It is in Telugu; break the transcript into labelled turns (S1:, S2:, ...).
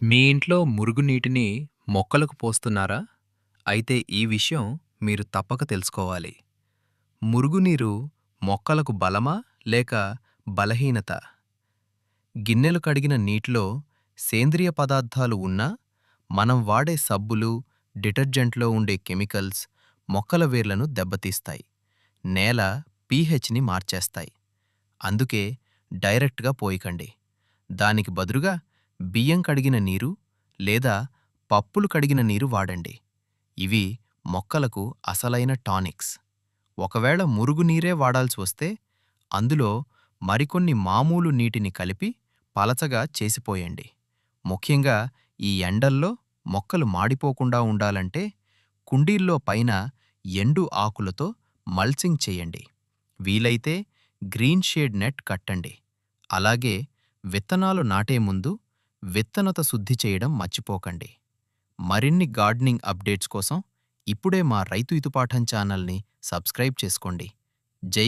S1: మీ ఇంట్లో మురుగునీటిని మొక్కలకు పోస్తున్నారా? అయితే ఈ విషయం మీరు తప్పక తెలుసుకోవాలి. మురుగునీరు మొక్కలకు బలమా? లేక బలహీనత? గిన్నెలు కడిగిన నీటిలో సేంద్రియ పదార్థాలు ఉన్నా, మనం వాడే సబ్బులు, డిటర్జెంట్లో ఉండే కెమికల్స్ మొక్కల వేర్లను దెబ్బతీస్తాయి. నేల పీహెచ్‌ని మార్చేస్తాయి. అందుకే డైరెక్ట్‌గా పోయకండి. దానికి బదులుగా బియ్యం కడిగిన నీరు లేదా పప్పులు కడిగిన నీరు వాడండి. ఇవి మొక్కలకు అసలైన టానిక్స్. ఒకవేళ మురుగునీరే వాడాల్సి వస్తే అందులో మరికొన్ని మామూలు నీటిని కలిపి పలచగా చేసిపోయండి. ముఖ్యంగా ఈ ఎండల్లో మొక్కలు మాడిపోకుండా ఉండాలంటే కుండీల్లో పైన ఎండు ఆకులతో మల్చింగ్ చేయండి. వీలైతే గ్రీన్ షేడ్ నెట్ కట్టండి. అలాగే విత్తనాలు నాటే ముందు విత్తనత శుద్ధి చేయడం మర్చిపోకండి. మరిన్ని గార్డెనింగ్ అప్డేట్స్ కోసం ఇప్పుడే మా రైతు ఇతుపాఠం ఛానల్ని సబ్స్క్రైబ్ చేసుకోండి. జై